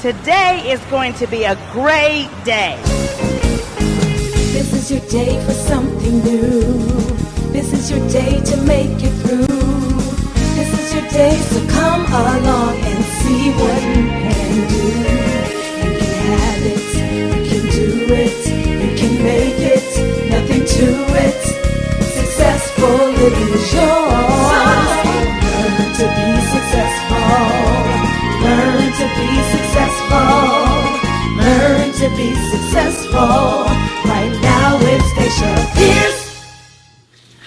Today is going to be a great day. This is your day for something new. This is your day to make it through. This is your day, so come along and see what you can do. You can have it, you can do it, you can make it, nothing to it. Successful living is yours. Learn to be successful. Learn to be successful. Learn to be successful. Right now it's Stacia Pierce.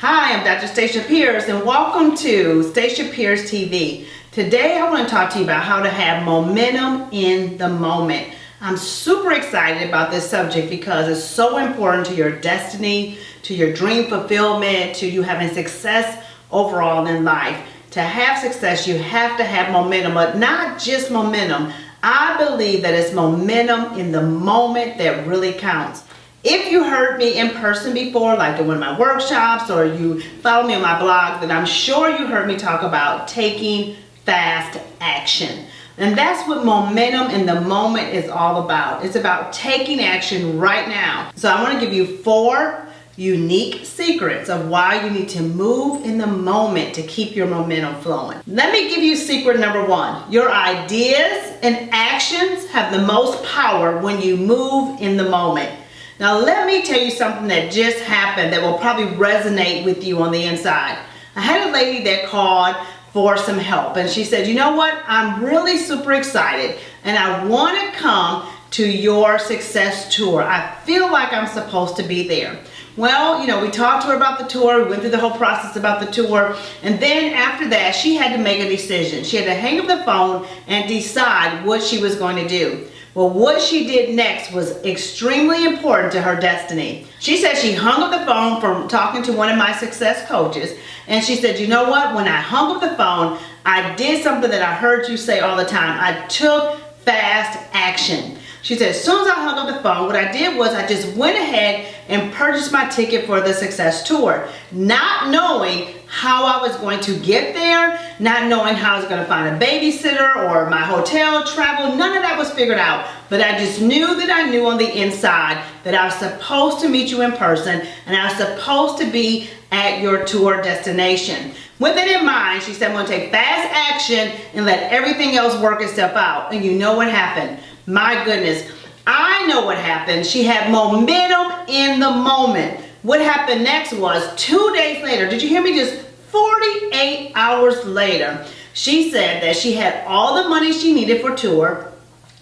Hi, I'm Dr. Stacia Pierce and welcome to Stacia Pierce TV. Today I want to talk to you about how to have momentum in the moment. I'm super excited about this subject because it's so important to your destiny, to your dream fulfillment, to you having success overall in life. To have success, you have to have momentum, but not just momentum. I believe that it's momentum in the moment that really counts. If you heard me in person before, like in one of my workshops, or you follow me on my blog, then I'm sure you heard me talk about taking fast action. And that's what momentum in the moment is all about. It's about taking action right now. So I want to give you 4 unique secrets of why you need to move in the moment to keep your momentum flowing. Let me give you secret number 1. Your ideas and actions have the most power when you move in the moment. Now let me tell you something that just happened that will probably resonate with you on the inside. I had a lady that called for some help and she said, you know what, I'm really super excited and I want to come to your success tour. I feel like I'm supposed to be there. Well, you know, we talked to her about the tour, we went through the whole process about the tour, and then after that, she had to make a decision. She had to hang up the phone and decide what she was going to do. Well, what she did next was extremely important to her destiny. She said she hung up the phone from talking to one of my success coaches, and she said, you know what, when I hung up the phone, I did something that I heard you say all the time. I took fast action. She said, as soon as I hung up the phone, what I did was I just went ahead and purchased my ticket for the success tour, not knowing how I was going to get there, not knowing how I was going to find a babysitter or my hotel travel. None of that was figured out, but I just knew that I knew on the inside that I was supposed to meet you in person and I was supposed to be at your tour destination. With that in mind, she said, I'm going to take fast action and let everything else work itself out. And you know what happened? My goodness, I know what happened. She had momentum in the moment. What happened next was 2 days later, did you hear me? Just 48 hours later, she said that she had all the money she needed for tour.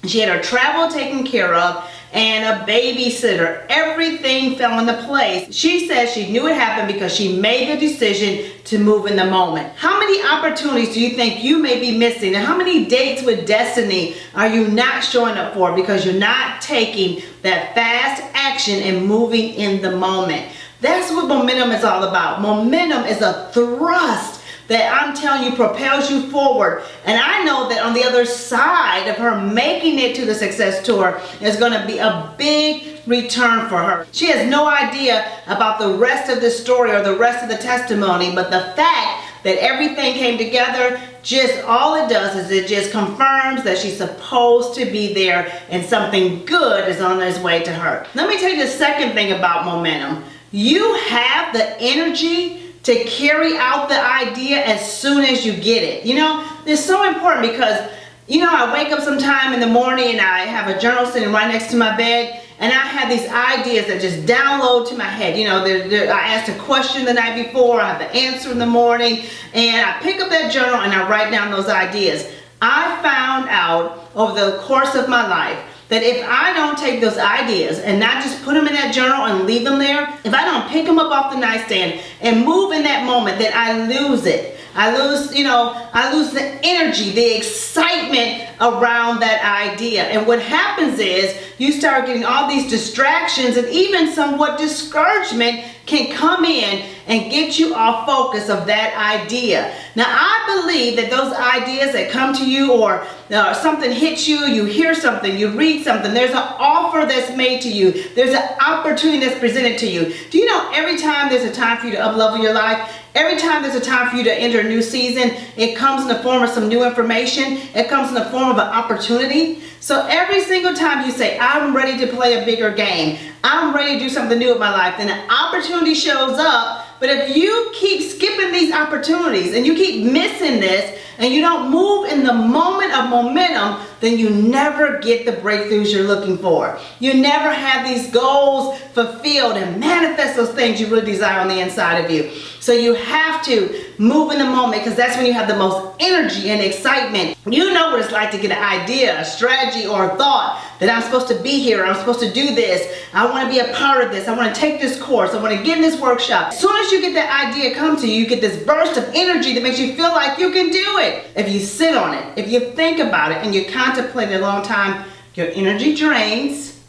She had her travel taken care of and a babysitter. Everything fell into place. She said she knew it happened because she made the decision to move in the moment. How many opportunities do you think you may be missing? And how many dates with destiny are you not showing up for because you're not taking that fast action and moving in the moment? That's what momentum is all about. Momentum is a thrust that I'm telling you propels you forward. And I know that on the other side of her making it to the success tour is going to be a big return for her. She has no idea about the rest of the story or the rest of the testimony, but the fact that everything came together, just all it does is it just confirms that she's supposed to be there and something good is on its way to her. Let me tell you the second thing about momentum. You have the energy to carry out the idea as soon as you get it. You know, it's so important because, you know, I wake up sometime in the morning and I have a journal sitting right next to my bed and I have these ideas that just download to my head. You know, I asked a question the night before, I have the answer in the morning, and I pick up that journal and I write down those ideas. I found out over the course of my life that if I don't take those ideas and not just put them in that journal and leave them there, if I don't pick them up off the nightstand and move in that moment, then I lose it. I lose the energy, the excitement around that idea. And what happens is you start getting all these distractions and even somewhat discouragement can come in and get you off focus of that idea. Now, I believe that those ideas that come to you or something hits you, you hear something, you read something, there's an offer that's made to you, there's an opportunity that's presented to you. Do you know every time there's a time for you to up-level your life, Every time there's a time for you to enter a new season, it comes in the form of some new information. It comes in the form of an opportunity. So every single time you say, I'm ready to play a bigger game, I'm ready to do something new with my life, then an opportunity shows up. But if you keep skipping these opportunities and you keep missing this and you don't move in the moment of momentum, then you never get the breakthroughs you're looking for. You never have these goals fulfilled and manifest those things you really desire on the inside of you. So you have to move in the moment, because that's when you have the most energy and excitement. You know what it's like to get an idea, a strategy, or a thought that I'm supposed to be here, I'm supposed to do this, I want to be a part of this, I want to take this course, I want to get in this workshop. As soon as you get that idea come to you, you get this burst of energy that makes you feel like you can do it. If you sit on it, if you think about it, and you contemplate it a long time, your energy drains,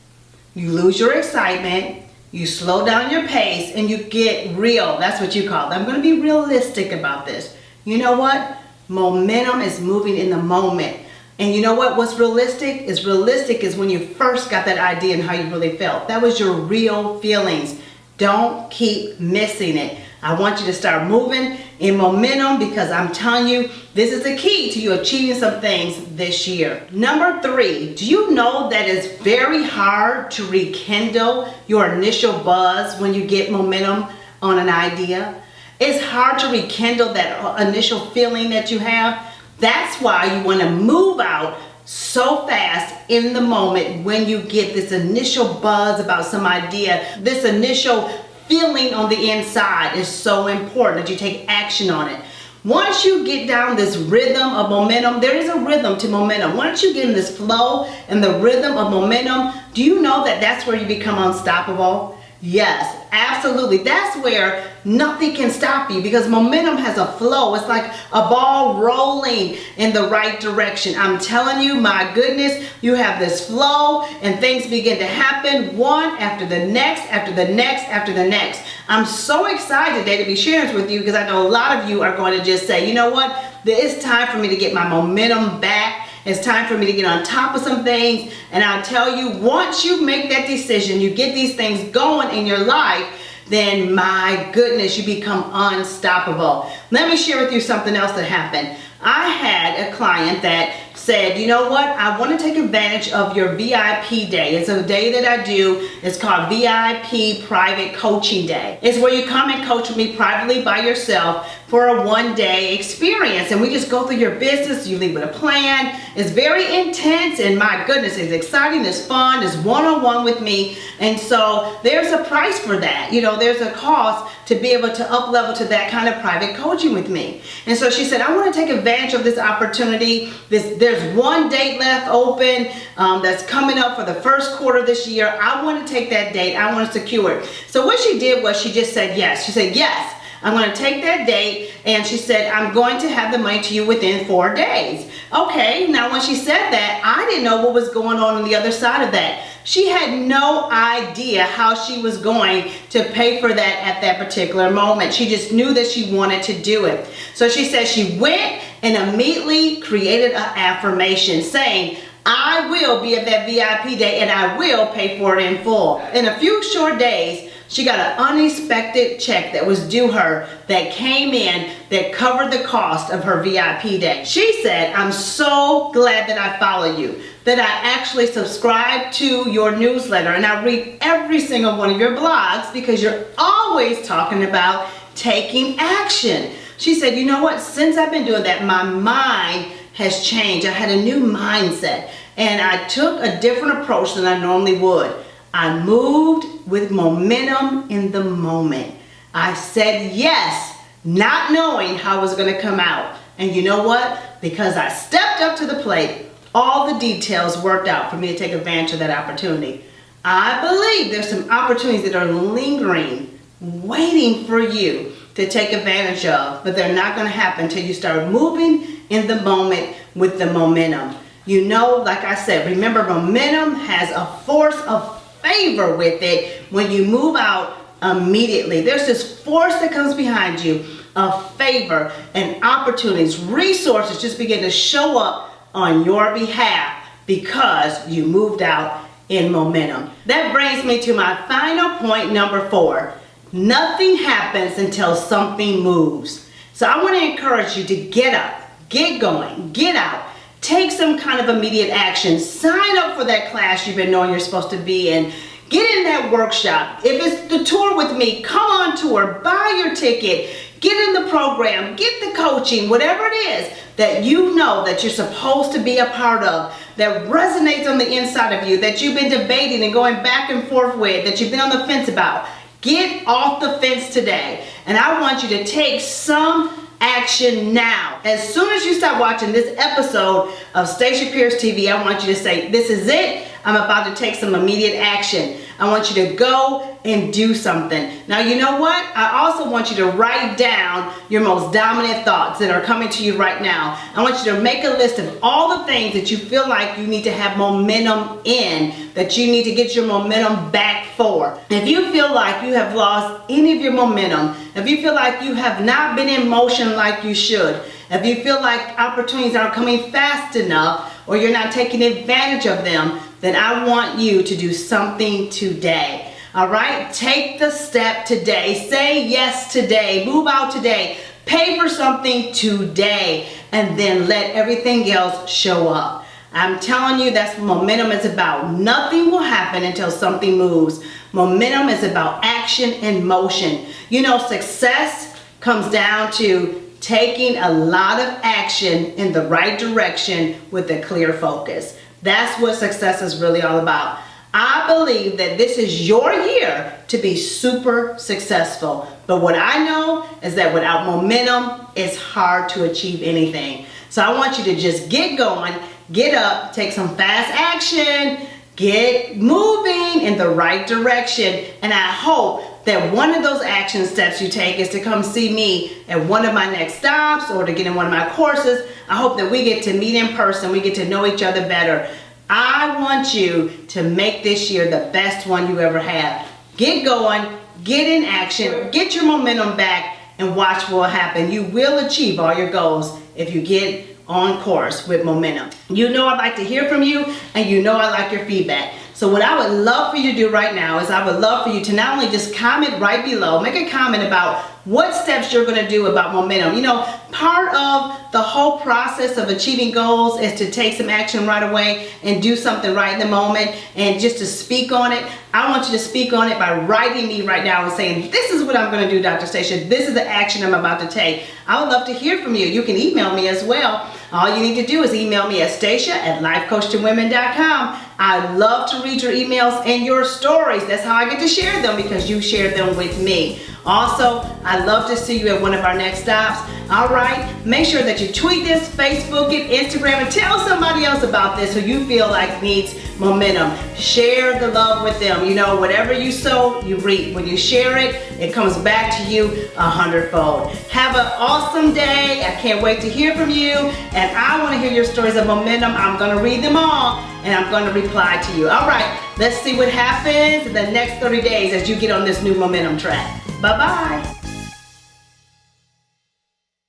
you lose your excitement, you slow down your pace, and you get real. That's what you call it. I'm going to be realistic about this. You know what? Momentum is moving in the moment. And you know what? What's realistic is when you first got that idea and how you really felt. That was your real feelings. Don't keep missing it. I want you to start moving in momentum, because I'm telling you, this is the key to you achieving some things this year. Number 3, do you know that it's very hard to rekindle your initial buzz when you get momentum on an idea? It's hard to rekindle that initial feeling that you have. That's why you want to move out so fast in the moment when you get this initial buzz about some idea. This initial feeling on the inside is so important that you take action on it. Once you get down this rhythm of momentum, there is a rhythm to momentum. Once you get in this flow and the rhythm of momentum, do you know that that's where you become unstoppable? Yes, absolutely. That's where nothing can stop you, because momentum has a flow. It's like a ball rolling in the right direction. I'm telling you, my goodness, you have this flow and things begin to happen one after the next, after the next, after the next. I'm so excited today to be sharing this with you, because I know a lot of you are going to just say, you know what, it's time for me to get my momentum back. It's time for me to get on top of some things. And I'll tell you, once you make that decision, you get these things going in your life, then my goodness, you become unstoppable. Let me share with you something else that happened. I had a client that said, you know what, I want to take advantage of your VIP day. It's a day that I do. It's called VIP Private Coaching Day. It's where you come and coach with me privately by yourself for a one-day experience. And we just go through your business. You leave with a plan. It's very intense, and my goodness, it's exciting, it's fun, it's one-on-one with me. And so there's a price for that. You know, there's a cost to be able to up-level to that kind of private coaching with me. And so she said, I want to take advantage of this opportunity. There's one date left open that's coming up for the first quarter this year. I want to take that date. I want to secure it. So what she did was she just said yes. She said, yes, I'm going to take that date. And she said, I'm going to have the money to you within 4 days. Okay, now when she said that, I didn't know what was going on the other side of that. She had no idea how she was going to pay for that at that particular moment. She just knew that she wanted to do it. So she said she went and immediately created an affirmation saying, I will be at that VIP day and I will pay for it in full. In a few short days, she got an unexpected check that was due her that came in that covered the cost of her VIP day. She said, I'm so glad that I follow you, that I actually subscribe to your newsletter and I read every single one of your blogs because you're always talking about taking action. She said, you know what, since I've been doing that, my mind has changed. I had a new mindset and I took a different approach than I normally would. I moved with momentum in the moment. I said yes, not knowing how it was going to come out. And you know what? Because I stepped up to the plate, all the details worked out for me to take advantage of that opportunity. I believe there's some opportunities that are lingering, waiting for you to take advantage of, but they're not going to happen until you start moving in the moment with the momentum. You know, like I said, remember, momentum has a force of favor with it when you move out immediately. There's this force that comes behind you of favor and opportunities, resources just begin to show up on your behalf because you moved out in momentum. That brings me to my final point, number 4. nothing happens until something moves. So I want to encourage you to get up, get going, get out, take some kind of immediate action. Sign up for that class you've been knowing you're supposed to be in. Get in that workshop. If it's the tour with me, come on tour, buy your ticket, get in the program, get the coaching, whatever it is that you know that you're supposed to be a part of, that resonates on the inside of you, that you've been debating and going back and forth with, that you've been on the fence about. Get off the fence today. And I want you to take some action now. As soon as you start watching this episode of Stacia Pierce TV, I want you to say, this is it. I'm about to take some immediate action. I want you to go and do something. Now, you know what? I also want you to write down your most dominant thoughts that are coming to you right now. I want you to make a list of all the things that you feel like you need to have momentum in, that you need to get your momentum back for. If you feel like you have lost any of your momentum, if you feel like you have not been in motion like you should, if you feel like opportunities aren't coming fast enough or you're not taking advantage of them, then I want you to do something today. All right? Take the step today. Say yes today. Move out today. Pay for something today. And then let everything else show up. I'm telling you, that's what momentum is about. Nothing will happen until something moves. Momentum is about action and motion. You know, success comes down to taking a lot of action in the right direction with a clear focus. That's what success is really all about. I believe that this is your year to be super successful. But what I know is that without momentum, it's hard to achieve anything. So I want you to just get going, get up, take some fast action, get moving in the right direction. And I hope that one of those action steps you take is to come see me at one of my next stops or to get in one of my courses. I hope that we get to meet in person, we get to know each other better. I want you to make this year the best one you ever had. Get going, get in action, get your momentum back, and watch what will happen. You will achieve all your goals if you get on course with momentum. You know I'd like to hear from you, and you know I like your feedback. So what I would love for you to do right now is I would love for you to not only just comment right below, make a comment about what steps you're going to do about momentum. You know, part of the whole process of achieving goals is to take some action right away and do something right in the moment and just to speak on it. I want you to speak on it by writing me right now and saying, this is what I'm going to do, Dr. Stacia. This is the action I'm about to take. I would love to hear from you. You can email me as well. All you need to do is email me at stacia@lifecoachtowomen.com. I love to read your emails and your stories. That's how I get to share them, because you shared them with me. Also, I'd love to see you at one of our next stops. All right, make sure that you tweet this, Facebook it, Instagram it, tell somebody else about this who you feel like needs momentum. Share the love with them. You know, whatever you sow, you reap. When you share it, it comes back to you 100-fold. Have an awesome day. I can't wait to hear from you, and I want to hear your stories of momentum. I'm going to read them all, and I'm going to reply to you. All right, let's see what happens in the next 30 days as you get on this new momentum track. Bye-bye.